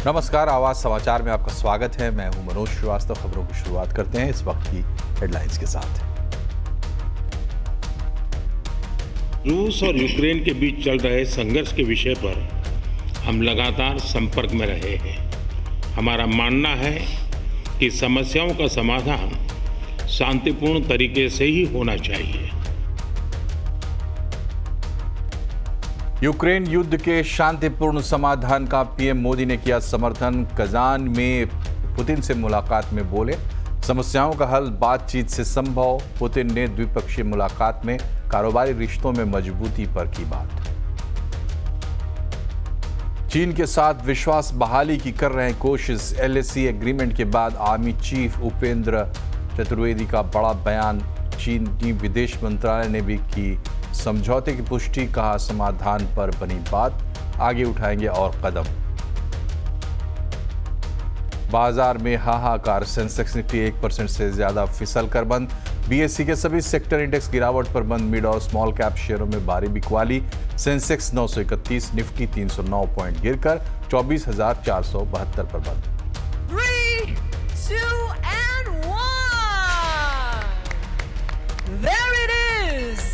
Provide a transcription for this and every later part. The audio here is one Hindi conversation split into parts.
नमस्कार, आवाज समाचार में आपका स्वागत है। मैं हूं मनोज श्रीवास्तव। खबरों की शुरुआत करते हैं इस वक्त की हेडलाइंस के साथ। रूस और यूक्रेन के बीच चल रहे संघर्ष के विषय पर हम लगातार संपर्क में रहे हैं। हमारा मानना है कि समस्याओं का समाधान शांतिपूर्ण तरीके से ही होना चाहिए। यूक्रेन युद्ध के शांतिपूर्ण समाधान का पीएम मोदी ने किया समर्थन। कजान में पुतिन से मुलाकात में बोले, समस्याओं का हल बातचीत से संभव। पुतिन ने द्विपक्षीय मुलाकात में कारोबारी रिश्तों में मजबूती पर की बात। चीन के साथ विश्वास बहाली की कर रहे हैं कोशिश। एलएसी एग्रीमेंट के बाद आर्मी चीफ उपेंद्र चतुर्वेदी का बड़ा बयान। चीनी विदेश मंत्रालय ने भी की समझौते की पुष्टि, कहा समाधान पर बनी बात, आगे उठाएंगे और कदम। बाजार में हाहाकार, सेंसेक्स निफ्टी 1% से ज्यादा फिसल कर बंद। बीएसई के सभी सेक्टर इंडेक्स गिरावट पर बंद। मिड और स्मॉल कैप शेयरों में भारी बिकवाली। सेंसेक्स 931, निफ्टी 309 पॉइंट गिरकर 24,472 पर बंद। 3, 2 and 1. There it is.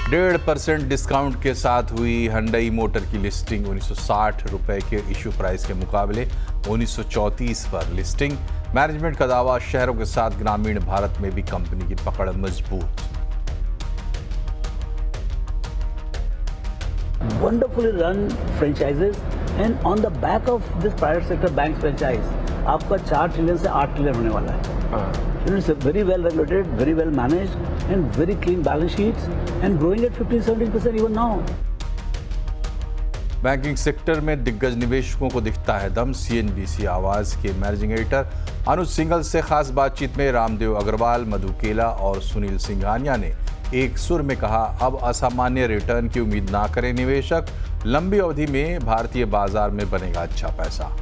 1.5% discount के साथ हुई हुंडई मोटर की लिस्टिंग। 1960 रुपए के इशू प्राइस के मुकाबले 1934 पर लिस्टिंग। मैनेजमेंट का दावा, शहरों के साथ ग्रामीण भारत में भी कंपनी की पकड़ मजबूत। Wonderfully run franchises, and on the back of this private sector bank franchise, आपका 4 ट्रिलियन से 8 ट्रिलियन होने वाला है। It's very well regulated, very well managed, and very clean balance sheets, and growing at 15-17% even now. Banking sector में दिग्गज निवेशकों को दिखता है दम। सीएनबीसी आवाज के मैनेजिंग एडिटर अनुज सिंघल से खास बातचीत में रामदेव अग्रवाल, मधु केला और सुनील सिंघानिया ने एक सुर में कहा, अब असामान्य रिटर्न की उम्मीद ना करें निवेशक, लंबी अवधि में भारतीय बाजार में बनेगा अच्छा पैसा।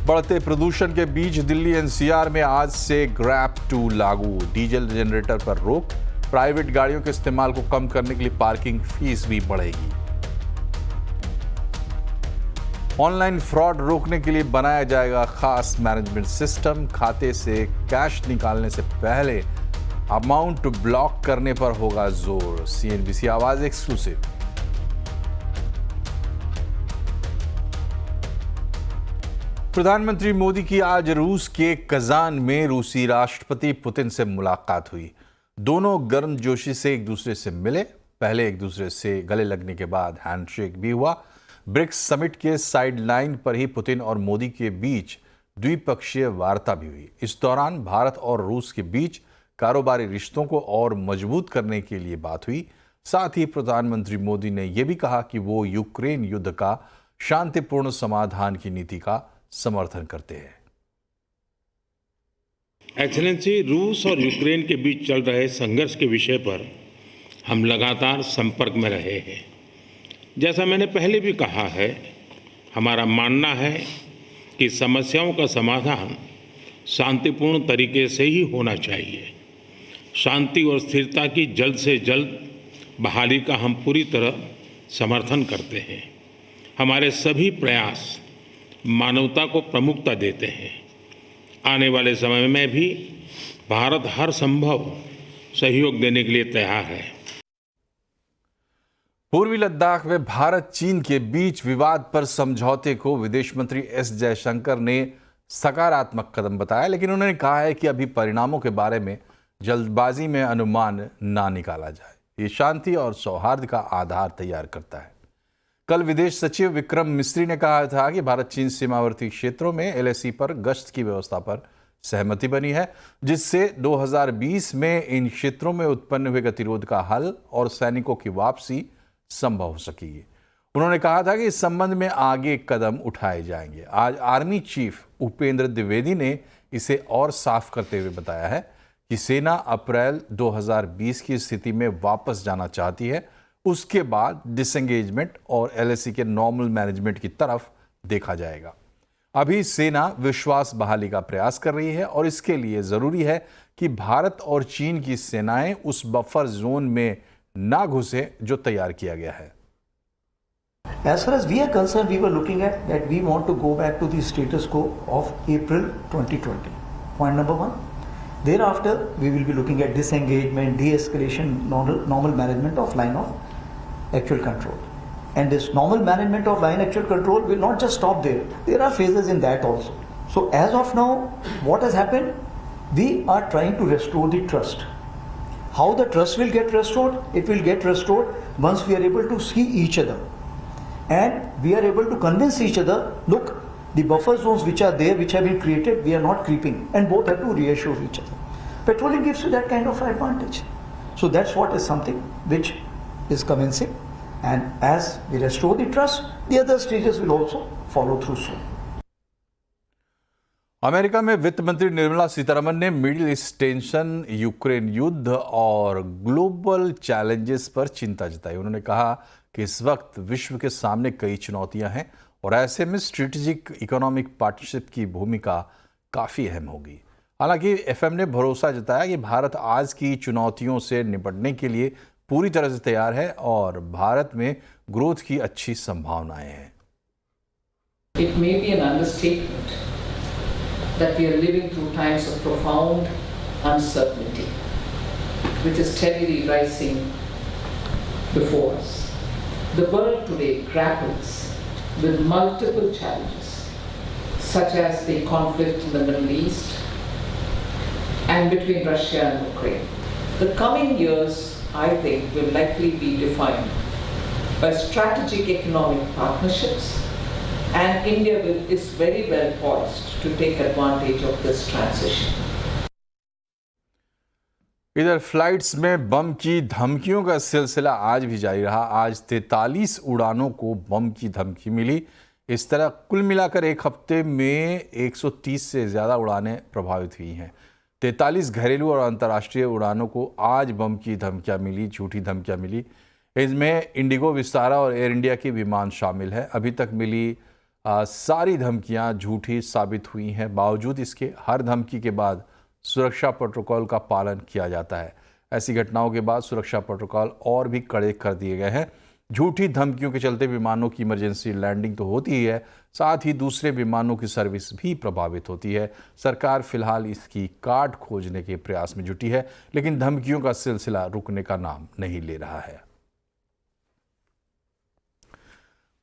बढ़ते प्रदूषण के बीच दिल्ली एनसीआर में आज से ग्रैब 2 लागू। डीजल जनरेटर पर रोक, प्राइवेट गाड़ियों के इस्तेमाल को कम करने के लिए पार्किंग फीस भी बढ़ेगी। ऑनलाइन फ्रॉड रोकने के लिए बनाया जाएगा खास मैनेजमेंट सिस्टम। खाते से कैश निकालने से पहले अमाउंट ब्लॉक करने पर होगा जोर। सीएनबीसी आवाज एक्सक्लूसिव। प्रधानमंत्री मोदी की आज रूस के कजान में रूसी राष्ट्रपति पुतिन से मुलाकात हुई। दोनों गर्मजोशी से एक दूसरे से मिले। पहले एक दूसरे से गले लगने के बाद हैंडशेक भी हुआ। ब्रिक्स समिट के साइडलाइन पर ही पुतिन और मोदी के बीच द्विपक्षीय वार्ता भी हुई। इस दौरान भारत और रूस के बीच कारोबारी रिश्तों को और मजबूत करने के लिए बात हुई। साथ ही प्रधानमंत्री मोदी ने यह भी कहा कि वो यूक्रेन युद्ध का शांतिपूर्ण समाधान की नीति का समर्थन करते हैं। एक्सेलेंसी, रूस और यूक्रेन के बीच चल रहे संघर्ष के विषय पर हम लगातार संपर्क में रहे हैं। जैसा मैंने पहले भी कहा है, हमारा मानना है कि समस्याओं का समाधान शांतिपूर्ण तरीके से ही होना चाहिए। शांति और स्थिरता की जल्द से जल्द बहाली का हम पूरी तरह समर्थन करते हैं। हमारे सभी प्रयास मानवता को प्रमुखता देते हैं। आने वाले समय में भी भारत हर संभव सहयोग देने के लिए तैयार है। पूर्वी लद्दाख में भारत चीन के बीच विवाद पर समझौते को विदेश मंत्री एस जयशंकर ने सकारात्मक कदम बताया, लेकिन उन्होंने कहा है कि अभी परिणामों के बारे में जल्दबाजी में अनुमान ना निकाला जाए। ये शांति और सौहार्द का आधार तैयार करता है। कल विदेश सचिव विक्रम मिस्री ने कहा था कि भारत चीन सीमावर्ती क्षेत्रों में एलएसी पर गश्त की व्यवस्था पर सहमति बनी है, जिससे 2020 में इन क्षेत्रों में उत्पन्न हुए गतिरोध का हल और सैनिकों की वापसी संभव हो सकेगी। उन्होंने कहा था कि इस संबंध में आगे कदम उठाए जाएंगे। आज आर्मी चीफ उपेंद्र द्विवेदी ने इसे और साफ करते हुए बताया है कि सेना अप्रैल 2020 की स्थिति में वापस जाना चाहती है। उसके बाद डिसएंगेजमेंट और एलएसी के नॉर्मल मैनेजमेंट की तरफ देखा जाएगा। अभी सेना विश्वास बहाली का प्रयास कर रही है और इसके लिए जरूरी है कि भारत और चीन की सेनाएं उस बफर जोन में ना घुसे जो तैयार किया गया है। As far as we are concerned, we were looking at that we want to go back to the status quo of April 2020. Point number one. Thereafter, we will be looking at disengagement, de-escalation, normal management of line of actual control. And this normal management of line actual control will not just stop there. There are phases in that also. So as of now, what has happened? We are trying to restore the trust. How the trust will get restored? It will get restored once we are able to see each other. And we are able to convince each other, look, the buffer zones which are there, which have been created, we are not creeping. And both have to reassure each other. Petroleum gives you that kind of advantage. So that's what is something which is commencing. And as we restore the trust, the other stages will also follow through soon. America में वित्त मंत्री निर्मला सीतारमण ने मिडिल ईस्ट टेंशन, यूक्रेन युद्ध और ग्लोबल चैलेंजेस पर चिंता जताई। उन्होंने कहा कि इस वक्त विश्व के सामने कई चुनौतियां हैं और ऐसे में स्ट्रेटेजिक इकोनॉमिक पार्टनरशिप की भूमिका काफ़ी अहम होगी। हालांकि एफएम ने भरोसा जताया कि भारत आज की चुनौतियों से निपटने के लिए पूरी तरह से तैयार है और भारत में ग्रोथ की अच्छी संभावनाएं हैं। It may be an understatement that we are living through times of profound uncertainty, which is steadily rising before us. The world today grapples with multiple challenges, such as the conflict in the Middle East and between Russia and Ukraine. The coming years, I think, will likely be defined by strategic economic partnerships, and India is very well poised to take advantage of this transition. इधर फ्लाइट्स में बम की धमकियों का सिलसिला आज भी जारी रहा। आज 43 उड़ानों को बम की धमकी मिली। इस तरह कुल मिलाकर एक हफ्ते में 130 से ज़्यादा उड़ानें प्रभावित हुई हैं। 43 घरेलू और अंतर्राष्ट्रीय उड़ानों को आज बम की धमकियां मिली, झूठी धमकियां मिली। इसमें इंडिगो, विस्तारा और एयर इंडिया के विमान शामिल हैं। अभी तक मिली सारी धमकियां झूठी साबित हुई हैं। बावजूद इसके हर धमकी के बाद सुरक्षा प्रोटोकॉल का पालन किया जाता है। ऐसी घटनाओं के बाद सुरक्षा प्रोटोकॉल और भी कड़े कर दिए गए हैं। झूठी धमकियों के चलते विमानों की इमरजेंसी लैंडिंग तो होती ही है, साथ ही दूसरे विमानों की सर्विस भी प्रभावित होती है। सरकार फिलहाल इसकी काट खोजने के प्रयास में जुटी है, लेकिन धमकियों का सिलसिला रुकने का नाम नहीं ले रहा है।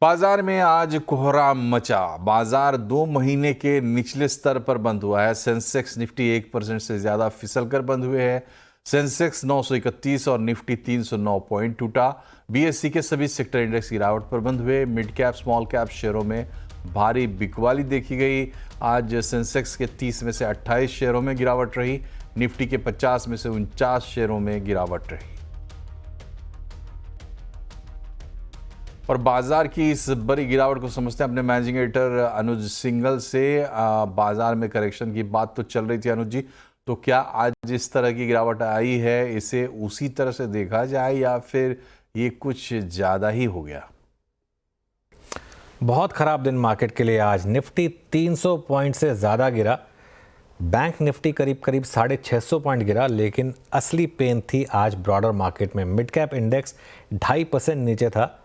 बाजार में आज कोहराम मचा। बाजार 2 महीने के निचले स्तर पर बंद हुआ है। सेंसेक्स निफ्टी 1% से ज़्यादा फिसलकर बंद हुए हैं। सेंसेक्स 931 और निफ्टी 309 पॉइंट टूटा। बीएसई के सभी सेक्टर इंडेक्स गिरावट पर बंद हुए। मिड कैप, स्मॉल कैप शेयरों में भारी बिकवाली देखी गई। आज सेंसेक्स के 30 में से 28 शेयरों में गिरावट रही। निफ्टी के 50 में से 49 शेयरों में गिरावट रही। और बाजार की इस बड़ी गिरावट को समझते हैं अपने मैनेजिंग एडिटर अनुज सिंघल से। बाजार में करेक्शन की बात तो चल रही थी अनुज जी, तो क्या आज जिस तरह की गिरावट आई है इसे उसी तरह से देखा जाए या फिर ये कुछ ज़्यादा ही हो गया? बहुत ख़राब दिन मार्केट के लिए आज। निफ्टी 300 पॉइंट से ज़्यादा गिरा। बैंक निफ्टी करीब 650 पॉइंट गिरा, लेकिन असली पेन थी आज ब्रॉडर मार्केट में। मिड कैप इंडेक्स 2.5% नीचे था,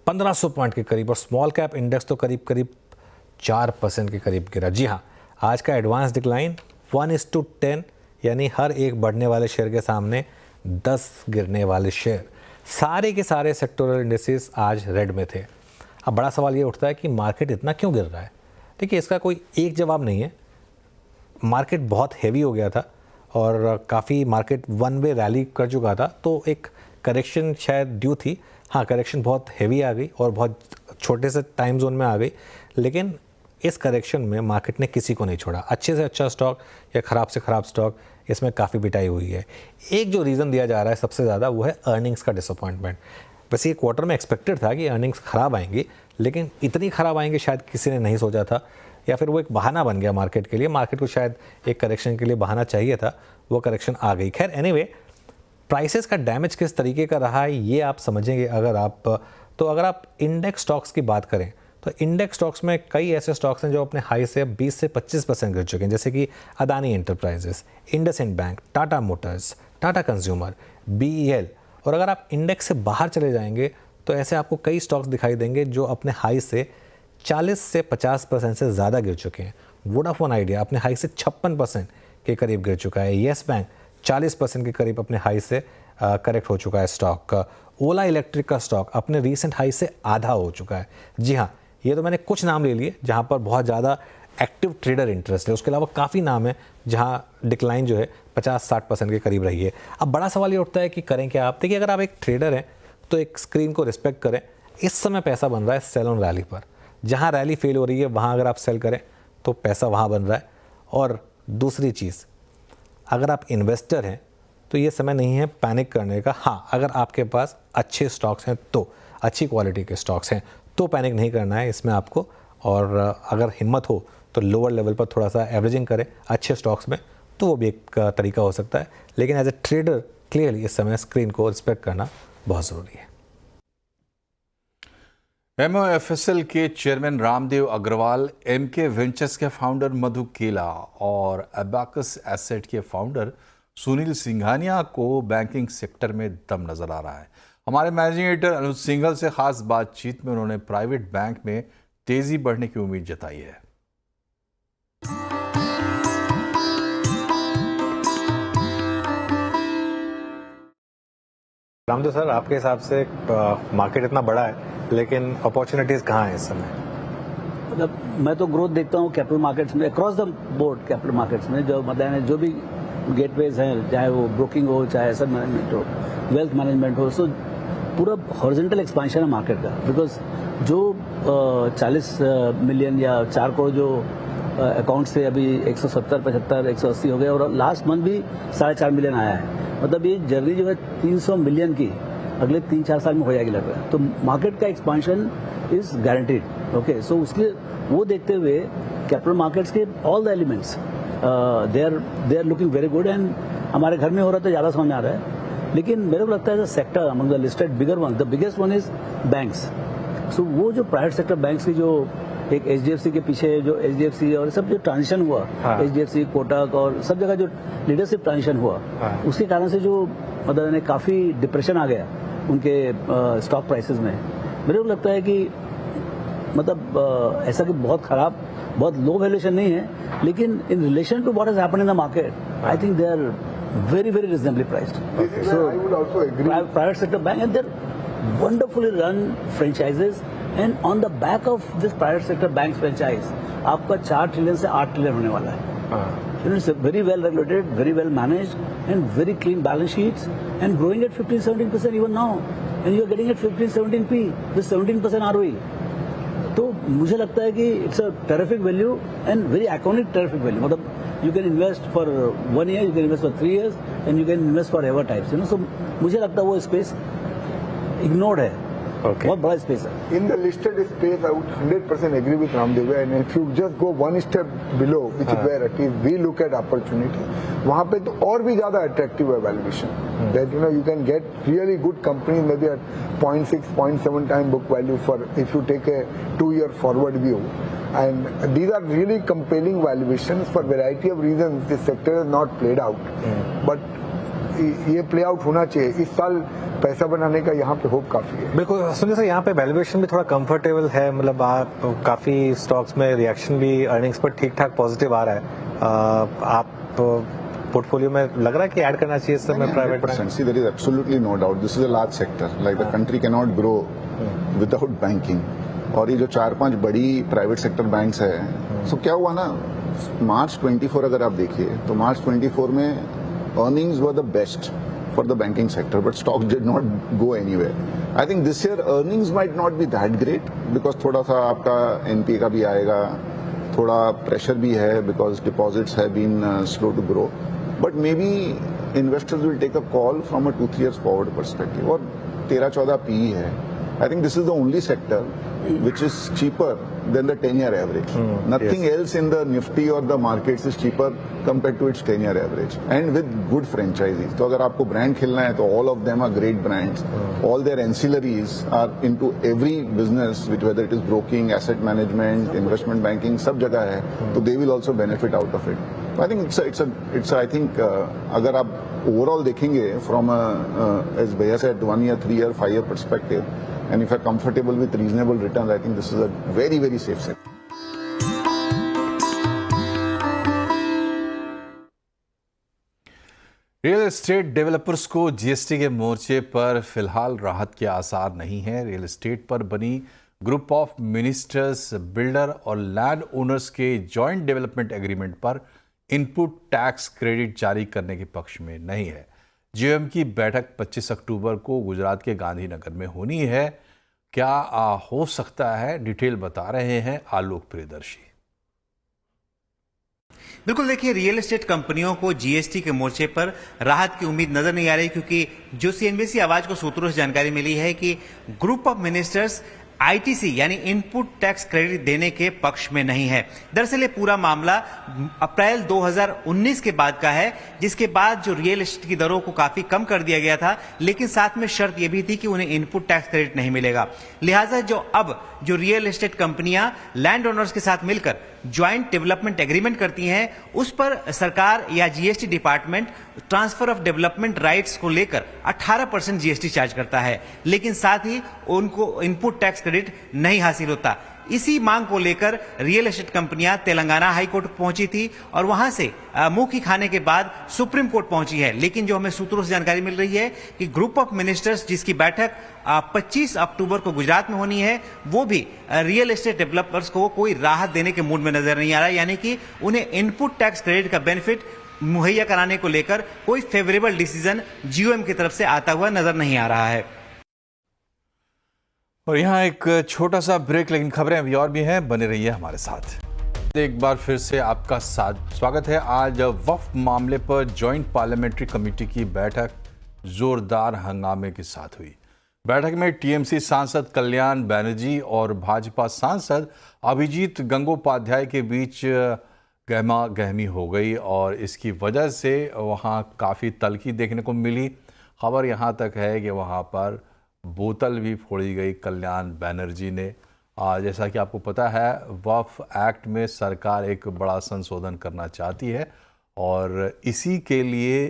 1500 पॉइंट के करीब, और स्मॉल कैप इंडेक्स तो करीब 4% के करीब गिरा। जी हाँ, आज का एडवांस डिक्लाइन 1:10, यानी हर एक बढ़ने वाले शेयर के सामने 10 गिरने वाले शेयर। सारे के सारे सेक्टोरल इंडेक्सेस आज रेड में थे। अब बड़ा सवाल ये उठता है कि मार्केट इतना क्यों गिर रहा है। देखिए, इसका कोई एक जवाब नहीं है। मार्केट बहुत हेवी हो गया था और काफ़ी मार्केट वन वे रैली कर चुका था, तो एक करेक्शन शायद ड्यू थी। हाँ, करेक्शन बहुत हेवी आ गई और बहुत छोटे से टाइम जोन में आ गई, लेकिन इस करेक्शन में मार्केट ने किसी को नहीं छोड़ा। अच्छे से अच्छा स्टॉक या ख़राब से ख़राब स्टॉक, इसमें काफ़ी पिटाई हुई है। एक जो रीज़न दिया जा रहा है सबसे ज़्यादा, वो है अर्निंग्स का डिसअपॉइंटमेंट। वैसे ये क्वार्टर में एक्सपेक्टेड था कि अर्निंग्स ख़राब आएंगी, लेकिन इतनी ख़राब आएंगी शायद किसी ने नहीं सोचा था, या फिर वो एक बहाना बन गया मार्केट के लिए। मार्केट को शायद एक करेक्शन के लिए बहाना चाहिए था, वो करेक्शन आ गई। खैर, एनीवे, प्राइसेस का डैमेज किस तरीके का रहा है ये आप समझेंगे अगर आप इंडेक्स स्टॉक्स की बात करें, तो इंडेक्स स्टॉक्स में कई ऐसे स्टॉक्स हैं जो अपने हाई से 20 से 25% गिर चुके हैं, जैसे कि Adani enterprises, IndusInd bank, Tata Motors, Tata consumer, BEL। और अगर आप इंडेक्स से बाहर चले जाएंगे तो ऐसे आपको कई स्टॉक्स दिखाई देंगे जो अपने हाई से 40 से 50% से ज़्यादा गिर चुके हैं। वोडाफोन आइडिया अपने हाई से 56% के करीब गिर चुका है। येस बैंक 40% के करीब अपने हाई से करेक्ट हो चुका है स्टॉक। ओला इलेक्ट्रिक का स्टॉक अपने रीसेंट हाई से आधा हो चुका है। जी हाँ, ये तो मैंने कुछ नाम ले लिए जहाँ पर बहुत ज़्यादा एक्टिव ट्रेडर इंटरेस्ट है। उसके अलावा काफ़ी नाम है जहाँ डिक्लाइन जो है 50-60% के करीब रही है। अब बड़ा सवाल ये उठता है कि करें क्या आप। देखिए, अगर आप एक ट्रेडर हैं तो एक स्क्रीन को रिस्पेक्ट करें। इस समय पैसा बन रहा है सेल ऑन रैली पर। जहाँ रैली फेल हो रही है वहाँ अगर आप सेल करें तो पैसा वहाँ बन रहा है। और दूसरी चीज़, अगर आप इन्वेस्टर हैं तो ये समय नहीं है पैनिक करने का। हाँ, अगर आपके पास अच्छे स्टॉक्स हैं तो, अच्छी क्वालिटी के स्टॉक्स हैं तो पैनिक नहीं करना है इसमें आपको। और अगर हिम्मत हो तो लोअर लेवल पर थोड़ा सा एवरेजिंग करें अच्छे स्टॉक्स में, तो वो भी एक तरीका हो सकता है। लेकिन एज ए ट्रेडर क्लियरली इस समय स्क्रीन को रिस्पेक्ट करना बहुत ज़रूरी है। MOFSL के chairman Ramdev Agarwal, MK ventures के फाउंडर मधु केला और अबाकस एसेट के फाउंडर सुनील सिंघानिया को बैंकिंग सेक्टर में दम नजर आ रहा है। हमारे मैनेजिंग एडिटर अनुज सिंघल से खास बातचीत में उन्होंने प्राइवेट बैंक में तेजी बढ़ने की उम्मीद जताई है। रामदेव सर, आपके हिसाब से मार्केट इतना बड़ा है लेकिन अपॉर्चुनिटीज़ कहाँ हैं इस समय? मतलब मैं तो ग्रोथ देखता हूँ कैपिटल मार्केट्स में, across the board capital markets में। जो मतलब जो भी गेटवेज हैं, चाहे वो ब्रोकिंग हो, चाहे एसेट मैनेजमेंट हो, वेल्थ मैनेजमेंट हो, सो पूरा हॉरिजॉन्टल एक्सपेंशन है मार्केट का। बिकॉज जो 40 मिलियन या 4 करोड़ जो अकाउंट से अभी 170, 75, 180 हो गए और लास्ट मंथ भी 4.5 मिलियन आया है। मतलब ये जर्नी जो है 300 मिलियन की अगले 3-4 साल में हो जाएगी लग रहा है। तो मार्केट का expansion is guaranteed. Okay, so उसके वो देखते हुए कैपिटल मार्केट्स के all the elements they are looking very good. And हमारे घर में हो रहा तो ज़्यादा समझ में आ रहा है। लेकिन मेरे को लगता है sector among the listed bigger one, the biggest one is banks. So वो जो प्राइवेट सेक्टर बैंक्स की जो एक HDFC के पीछे जो HDFC और सब जो ट्रांजिशन हुआ, HDFC, कोटक और सब जगह जो लीडरशिप ट्रांजिशन हुआ, उसके कारण से जो मतलब काफ़ी डिप्रेशन आ गया उनके स्टॉक प्राइसेस में। मेरे को लगता है कि मतलब ऐसा कि बहुत खराब, बहुत लो वैल्यूएशन नहीं है, लेकिन in relation to what has happened in the market, I think they are very reasonably priced. So I would also agree. Private sector bank, and they're wonderfully run franchises, and on the back of this private sector banks franchise, आपका 4 ट्रिलियन से 8 ट्रिलियन होने वाला है। It's very well regulated, very well managed, and very clean balance sheets, and growing at 15-17% even now, and you are getting at 15-17p with 17% ROE. तो मुझे लगता है कि it's a terrific value and very iconic terrific value. मतलब you can invest for 1 year, you can invest for 3 years, and you can invest for ever types. You know, so मुझे लगता है वो स्पेस ignored है। बहुत बड़ा स्पेस है। In the listed space, I would 100% agree with Ramdev. And if you just go one step below, which is where at least we look at opportunity, वहाँ पे तो और भी ज़्यादा attractive है valuation. That you can get really good companies maybe at 0.6, 0.7 time book value for if you take a 2-year forward view. And these are really compelling valuations for variety of reasons. This sector has not played out, but ये प्ले आउट होना चाहिए। इस साल पैसा बनाने का यहाँ पे होप काफी है। बिल्कुल सुनिए सर, यहाँ पे वैल्यूएशन भी थोड़ा कंफर्टेबल है। मतलब आप काफी स्टॉक्स में रिएक्शन भी अर्निंग्स पर ठीक ठाक पॉजिटिव आ रहा है। आप पोर्टफोलियो में लग रहा है कि ऐड करना चाहिए इस समय private bank? See, there is absolutely no doubt. This is a large sector. Like the country cannot grow without banking. और ये जो 4-5 बड़ी प्राइवेट सेक्टर बैंक्स है, सो क्या हुआ ना, मार्च 24 अगर आप देखिए तो मार्च 24 में earnings were the best for the banking sector, but stocks did not go anywhere. I think this year earnings might not be that great because थोड़ा सा आपका NPA का भी आएगा, थोड़ा pressure भी है because deposits have been slow to grow, but maybe investors will take a call from a 2-3 years forward perspective. और 13-14 PE है. I think this is the only sector which is cheaper than the 10-year average. Nothing else in the Nifty or the markets is cheaper compared to its 10-year average. And with good franchises. तो अगर आपको brand खेलना है तो all of them are great brands. All their ancillaries are into every business, which whether it is broking, asset management, investment banking, सब जगह है. तो they will also benefit out of it. I think it's I think अगर आप ओवरऑल देखेंगे फ्रॉम एज भैया said 1 year, 3 year, 5 year perspective, and if you're comfortable with reasonable returns, I think this is a very, very safe sector. Real estate developers को जीएसटी के मोर्चे पर फिलहाल राहत के आसार नहीं है। रियल एस्टेट पर बनी ग्रुप ऑफ मिनिस्टर्स बिल्डर और लैंड ओनर्स के जॉइंट डेवलपमेंट एग्रीमेंट पर इनपुट टैक्स क्रेडिट जारी करने के पक्ष में नहीं है। जीओएम की बैठक 25 अक्टूबर को गुजरात के गांधीनगर में होनी है। क्या हो सकता है, डिटेल बता रहे हैं आलोक प्रियदर्शी। बिल्कुल, देखिए, रियल एस्टेट कंपनियों को जीएसटी के मोर्चे पर राहत की उम्मीद नजर नहीं आ रही, क्योंकि जो सीएनबीसी आवाज को सूत्रों से जानकारी मिली है कि ग्रुप ऑफ मिनिस्टर्स आईटीसी यानी इनपुट टैक्स क्रेडिट देने के पक्ष में नहीं है। दरअसल ये पूरा मामला अप्रैल 2019 के बाद का है, जिसके बाद जो रियल एस्टेट की दरों को काफी कम कर दिया गया था, लेकिन साथ में शर्त यह भी थी कि उन्हें इनपुट टैक्स क्रेडिट नहीं मिलेगा। लिहाजा जो रियल एस्टेट कंपनियां लैंड ओनर्स के साथ मिलकर ज्वाइंट डेवलपमेंट एग्रीमेंट करती हैं, उस पर सरकार या GST department transfer of development rights को लेकर 18% जीएसटी चार्ज करता है, लेकिन साथ ही उनको इनपुट टैक्स क्रेडिट नहीं हासिल होता। इसी मांग को लेकर रियल एस्टेट कंपनियां तेलंगाना हाई कोर्ट पहुंची थी और वहां से मुंह की खाने के बाद सुप्रीम कोर्ट पहुंची है। लेकिन जो हमें सूत्रों से जानकारी मिल रही है कि ग्रुप ऑफ मिनिस्टर्स जिसकी बैठक 25 अक्टूबर को गुजरात में होनी है, वो भी रियल एस्टेट डेवलपर्स को कोई राहत देने के मूड में नजर नहीं आ रहा, यानी कि उन्हें इनपुट टैक्स क्रेडिट का बेनिफिट मुहैया कराने को लेकर कोई फेवरेबल डिसीजन जीओएम की तरफ से आता हुआ नजर नहीं आ रहा है। और यहाँ एक छोटा सा ब्रेक, लेकिन खबरें अभी और भी हैं, बने रहिए हमारे साथ। एक बार फिर से आपका स्वागत है। आज वक्फ मामले पर जॉइंट पार्लियामेंट्री कमेटी की बैठक जोरदार हंगामे के साथ हुई। बैठक में टीएमसी सांसद कल्याण बैनर्जी और भाजपा सांसद अभिजीत गंगोपाध्याय के बीच गहमा गहमी हो गई और इसकी वजह से वहाँ काफ़ी तल्खी देखने को मिली। खबर यहाँ तक है कि वहाँ पर बोतल भी फोड़ी गई कल्याण बैनर्जी ने। जैसा कि आपको पता है, वक्फ एक्ट में सरकार एक बड़ा संशोधन करना चाहती है और इसी के लिए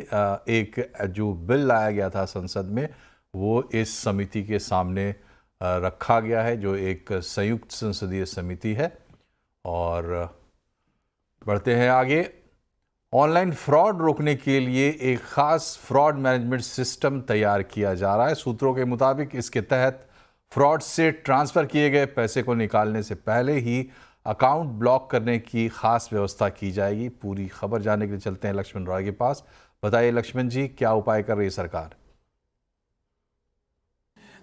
एक जो बिल लाया गया था संसद में, वो इस समिति के सामने रखा गया है, जो एक संयुक्त संसदीय समिति है। और बढ़ते हैं आगे। ऑनलाइन फ्रॉड रोकने के लिए एक खास फ्रॉड मैनेजमेंट सिस्टम तैयार किया जा रहा है। सूत्रों के मुताबिक इसके तहत फ्रॉड से ट्रांसफ़र किए गए पैसे को निकालने से पहले ही अकाउंट ब्लॉक करने की खास व्यवस्था की जाएगी। पूरी खबर जानने के लिए चलते हैं लक्ष्मण रॉय के पास। बताइए लक्ष्मण जी, क्या उपाय कर रही है सरकार?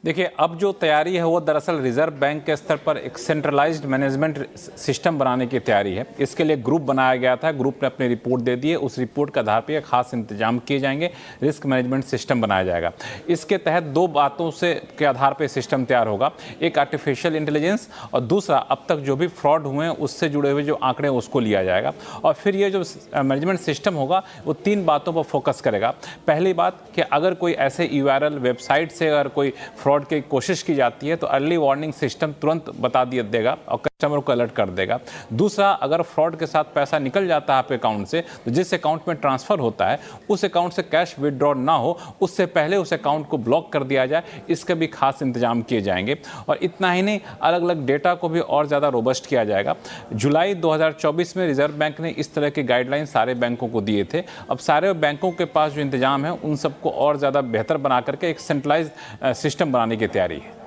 देखिए, अब जो तैयारी है वो दरअसल रिजर्व बैंक के स्तर पर एक सेंट्रलाइज्ड मैनेजमेंट सिस्टम बनाने की तैयारी है। इसके लिए ग्रुप बनाया गया था, ग्रुप ने अपनी रिपोर्ट दे दी है। उस रिपोर्ट के आधार पर खास इंतजाम किए जाएंगे, रिस्क मैनेजमेंट सिस्टम बनाया जाएगा। इसके तहत दो बातों से के आधार पर सिस्टम तैयार होगा, एक आर्टिफिशियल इंटेलिजेंस और दूसरा अब तक जो भी फ्रॉड हुए हैं उससे जुड़े हुए जो आंकड़े उसको लिया जाएगा। और फिर ये जो मैनेजमेंट सिस्टम होगा वो 3 बातों पर फोकस करेगा। पहली बात कि अगर कोई ऐसे यूआरएल वेबसाइट से अगर कोई फ्रॉड की कोशिश की जाती है तो अर्ली वार्निंग सिस्टम तुरंत बता दिया देगा और कस्टमर को अलर्ट कर देगा। दूसरा, अगर फ्रॉड के साथ पैसा निकल जाता है आपके अकाउंट से, तो जिस अकाउंट में ट्रांसफर होता है उस अकाउंट से कैश विदड्रॉ ना हो, उससे पहले उस अकाउंट को ब्लॉक कर दिया जाए। इसके भी खास इंतजाम किए जाएंगे। और इतना ही नहीं, अलग अलग डेटा को भी और ज़्यादा रोबस्ट किया जाएगा। जुलाई 2024 में रिजर्व बैंक ने इस तरह के गाइडलाइन सारे बैंकों को दिए थे। अब सारे बैंकों के पास जो इंतजाम है उन सबको और ज़्यादा बेहतर बना करके एक सेंट्रलाइज्ड सिस्टम बनाने की तैयारी है।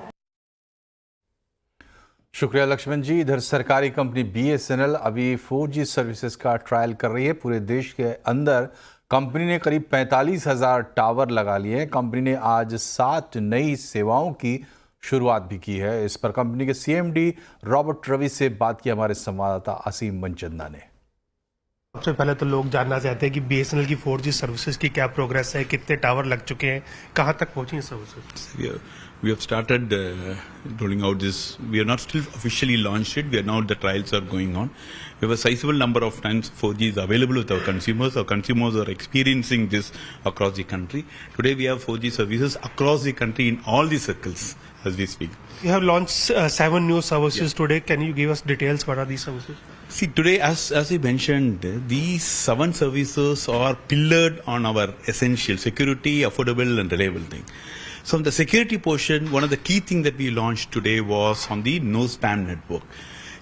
शुक्रिया लक्ष्मण जी। इधर सरकारी कंपनी बीएसएनएल अभी 4G सर्विसेज का ट्रायल कर रही है। पूरे देश के अंदर कंपनी ने करीब 45,000 टावर लगा लिए हैं। कंपनी ने आज 7 नई सेवाओं की शुरुआत भी की है। इस पर कंपनी के सीएमडी रॉबर्ट रवि से बात की हमारे संवाददाता असीम मनचंदा ने। सबसे पहले तो लोग जानना चाहते हैं कि बीएसएनएल की 4G सर्विसेज की क्या प्रोग्रेस है, कितने टावर लग चुके हैं, कहाँ तक पहुंची है services? We have started rolling out this. We are not still officially launched it. We are now the trials are going on. We have a sizable number of times 4G is available with our consumers. Our consumers are experiencing this across the country. Today we have 4G services across the country in all the circles as we speak. You have launched 7 new services today. Can you give us details? What are these services? See, today, as you mentioned, these 7 services are pillared on our essential security, affordable and reliable thing. So on the security portion, one of the key things that we launched today was on the no spam network.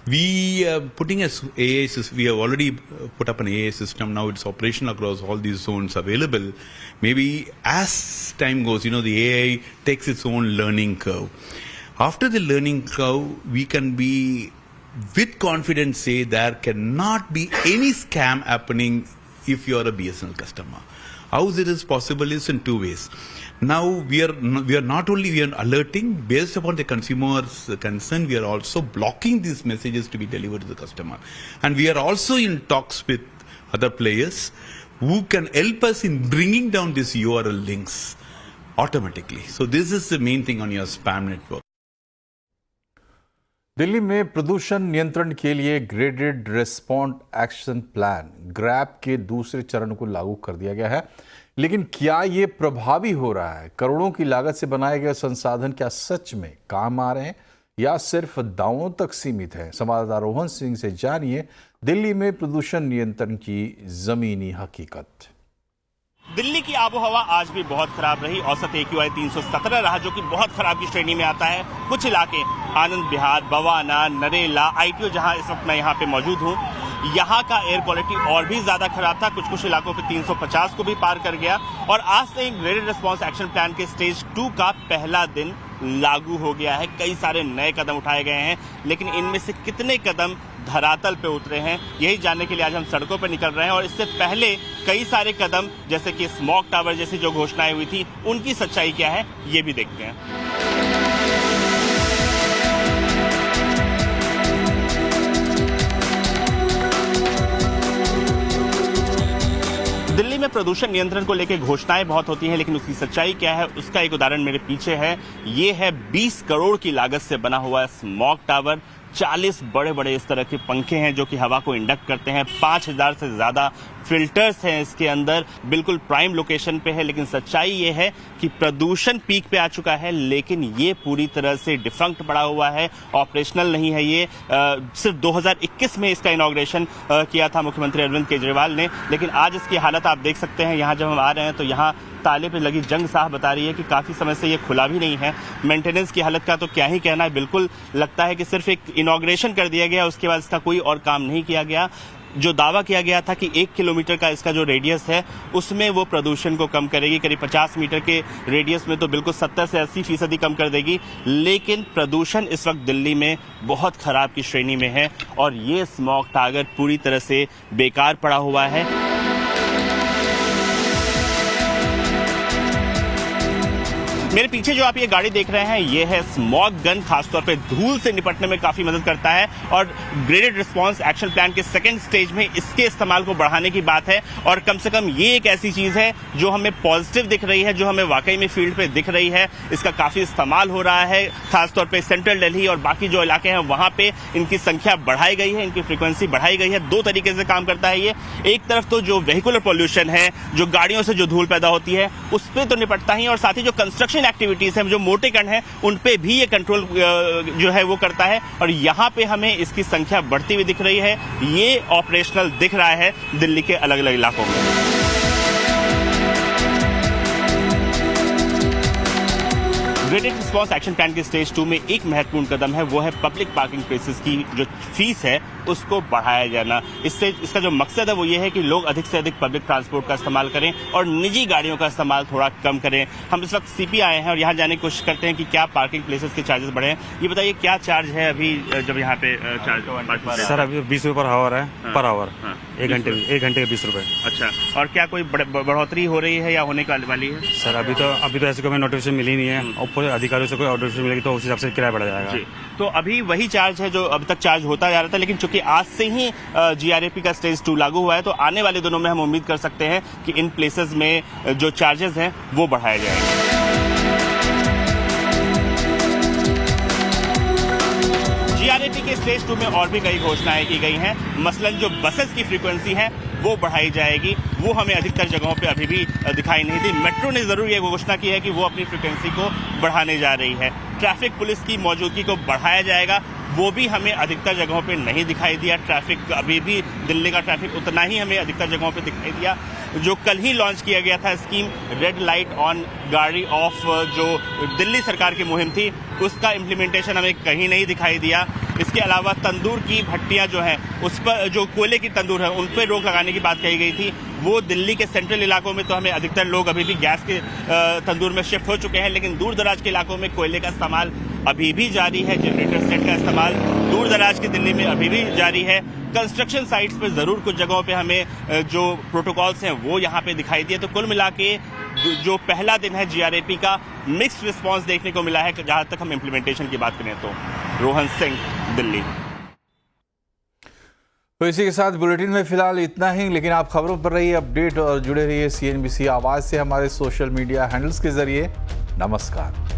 We are putting a AA system. We have already put up an AA system. Now it's operational across all these zones available. Maybe as time goes, the AI takes its own learning curve. After the learning curve, we can be with confidence say there cannot be any scam happening if you are a BSNL customer. How it is possible is in 2 ways. Now we are not only alerting based upon the consumer's concern, we are also blocking these messages to be delivered to the customer, and we are also in talks with other players who can help us in bringing down these URL links automatically. So this is the main thing on your spam network. Delhi में प्रदूषण नियंत्रण के लिए graded response action plan grab के दूसरे चरण को लागू कर दिया गया है, लेकिन क्या ये प्रभावी हो रहा है? करोड़ों की लागत से बनाए गए संसाधन क्या सच में काम आ रहे हैं या सिर्फ दावों तक सीमित है? संवाददाता रोहन सिंह से जानिए दिल्ली में प्रदूषण नियंत्रण की जमीनी हकीकत। दिल्ली की आबोहवा आज भी बहुत खराब रही। औसत AQI 317 रहा, जो कि बहुत खराब की श्रेणी में आता है। कुछ इलाके आनंद विहार, बवाना, नरेला, ITO, जहां इस वक्त मैं यहां पे मौजूद हूं, यहां का एयर क्वालिटी और भी ज्यादा खराब था। कुछ इलाकों पे 350 को भी पार कर गया। और आज से ग्रेडेड रिस्पॉन्स एक्शन प्लान के स्टेज 2 का पहला दिन लागू हो गया है। कई सारे नए कदम उठाए गए हैं, लेकिन इनमें से कितने कदम धरातल पे उतरे हैं, यही जानने के लिए आज हम सड़कों पर निकल रहे हैं। और इससे पहले कई सारे कदम, जैसे कि स्मॉग टावर जैसी जो घोषणाएं हुई थी, उनकी सच्चाई क्या है, ये भी देखते हैं। दिल्ली में प्रदूषण नियंत्रण को लेकर घोषणाएं बहुत होती हैं, लेकिन उसकी सच्चाई क्या है, उसका एक उदाहरण मेरे पीछे है। ये है 20 करोड़ की लागत से बना हुआ स्मॉग टावर। 40 बड़े बड़े इस तरह के पंखे हैं जो कि हवा को इंडक्ट करते हैं। 5000 से ज्यादा फिल्टर्स हैं इसके अंदर। बिल्कुल प्राइम लोकेशन पे है, लेकिन सच्चाई ये है कि प्रदूषण पीक पे आ चुका है, लेकिन ये पूरी तरह से डिफंक्ट पड़ा हुआ है, ऑपरेशनल नहीं है। ये सिर्फ 2021 में इसका इनॉग्रेशन किया था मुख्यमंत्री अरविंद केजरीवाल ने, लेकिन आज इसकी हालत आप देख सकते हैं। यहाँ जब हम आ रहे हैं तो यहाँ ताले पे लगी जंग साफ बता रही है कि काफी समय से ये खुला भी नहीं है। मेंटेनेंस की हालत का तो क्या ही कहना है। बिल्कुल लगता है कि सिर्फ एक इनॉग्रेशन कर दिया गया, उसके बाद इसका कोई और काम नहीं किया गया। जो दावा किया गया था कि 1 किलोमीटर का इसका जो रेडियस है, उसमें वो प्रदूषण को कम करेगी। करीब 50 मीटर के रेडियस में तो बिल्कुल 70 से 80% कम कर देगी। लेकिन प्रदूषण इस वक्त दिल्ली में बहुत खराब की श्रेणी में है और ये स्मॉग टावर पूरी तरह से बेकार पड़ा हुआ है। मेरे पीछे जो आप ये गाड़ी देख रहे हैं, ये है स्मॉग गन। खासतौर पे धूल से निपटने में काफी मदद करता है और ग्रेडेड रिस्पांस एक्शन प्लान के सेकंड स्टेज में इसके इस्तेमाल को बढ़ाने की बात है। और कम से कम ये एक ऐसी चीज है जो हमें पॉजिटिव दिख रही है, जो हमें वाकई में फील्ड पे दिख रही है। इसका काफी इस्तेमाल हो रहा है, खासतौर पे सेंट्रल दिल्ली और बाकी जो इलाके हैं वहां पे इनकी संख्या बढ़ाई गई है, इनकी फ्रीक्वेंसी बढ़ाई गई है। 2 तरीके से काम करता है ये। एक तरफ तो जो वेहिकुलर पॉल्यूशन है, जो गाड़ियों से जो धूल पैदा होती है, उस पर तो निपटता ही, और साथ ही जो कंस्ट्रक्शन एक्टिविटीज हैं, जो मोटे कण हैं, उन पे भी ये कंट्रोल जो है वो करता है। और यहाँ पे हमें इसकी संख्या बढ़ती हुई दिख रही है। ये ऑपरेशनल दिख रहा है दिल्ली के अलग अलग इलाकों में। ग्रेडेड रिस्पांस एक्शन प्लान के स्टेज 2 में एक महत्वपूर्ण कदम है, वो है पब्लिक पार्किंग प्लेसेस की जो फीस है उसको बढ़ाया जाना। इससे इसका जो मकसद है वो ये है कि लोग अधिक से अधिक पब्लिक ट्रांसपोर्ट का इस्तेमाल करें और निजी गाड़ियों का इस्तेमाल थोड़ा कम करें। हम इस वक्त CP आए हैं और यहाँ जाने की कोशिश करते हैं कि क्या पार्किंग प्लेसेस के चार्जेस बढ़े हैं। ये बताइए क्या चार्ज है अभी जब यहाँ पे चार्ज? सर अभी 20 रुपये पर आवर है, पर आवर। 1 घंटे के 20 रुपये। अच्छा, और क्या कोई बढ़ोतरी हो रही है या होने वाली है? सर अभी तो ऐसे कोई नोटिफिकेशन मिली नहीं है, ऊपर अधिकारियों से कोई नोटिफिकेशन मिलेगी तो उस हिसाब से किराया बढ़ा जाएगा। तो अभी वही चार्ज है जो अब तक चार्ज होता जा रहा था, लेकिन चूंकि आज से ही GRAP का स्टेज 2 लागू हुआ है, तो आने वाले दिनों में हम उम्मीद कर सकते हैं कि इन प्लेसेस में जो चार्जेस हैं वो बढ़ाए जाएंगे। GRAP के स्टेज 2 में और भी कई घोषणाएं की गई हैं। मसलन जो बसेस की फ्रीक्वेंसी है वो बढ़ाई जाएगी, वो हमें अधिकतर जगहों पे अभी भी दिखाई नहीं दी। मेट्रो ने जरूर ये घोषणा की है कि वो अपनी फ्रीक्वेंसी को बढ़ाने जा रही है। ट्रैफिक पुलिस की मौजूदगी को बढ़ाया जाएगा। वो भी हमें अधिकतर जगहों पे नहीं दिखाई दिया। ट्रैफिक अभी भी दिल्ली का ट्रैफिक उतना ही हमें अधिकतर जगहों पे दिखाई दिया। जो कल ही लॉन्च किया गया था स्कीम रेड लाइट ऑन गाड़ी ऑफ, जो दिल्ली सरकार की मुहिम थी, उसका इम्प्लीमेंटेशन हमें कहीं नहीं दिखाई दिया। इसके अलावा तंदूर की भट्टियां जो हैं, उस पर जो कोयले की तंदूर है उन पर रोक लगाने की बात कही गई थी। वो दिल्ली के सेंट्रल इलाकों में तो हमें अधिकतर लोग अभी भी गैस के तंदूर में शिफ्ट हो चुके हैं, लेकिन दूर दराज के इलाकों में कोयले का इस्तेमाल अभी भी जारी है। जनरेटर सेट का इस्तेमाल दूर दराज की दिल्ली में अभी भी जारी है। कंस्ट्रक्शन साइट्स पर जरूर कुछ जगहों पे हमें जो प्रोटोकॉल्स हैं वो यहाँ पे दिखाई दिए। तो कुल मिला के जो पहला दिन है जीआरएपी का, मिक्स्ड रिस्पांस देखने को मिला है जहां तक हम इम्प्लीमेंटेशन की बात करें तो। रोहन सिंह, दिल्ली। तो इसी के साथ बुलेटिन में फिलहाल इतना ही, लेकिन आप खबरों पर रहिए अपडेट और जुड़े रहिए CNBC आवाज से हमारे सोशल मीडिया हैंडल्स के जरिए। नमस्कार।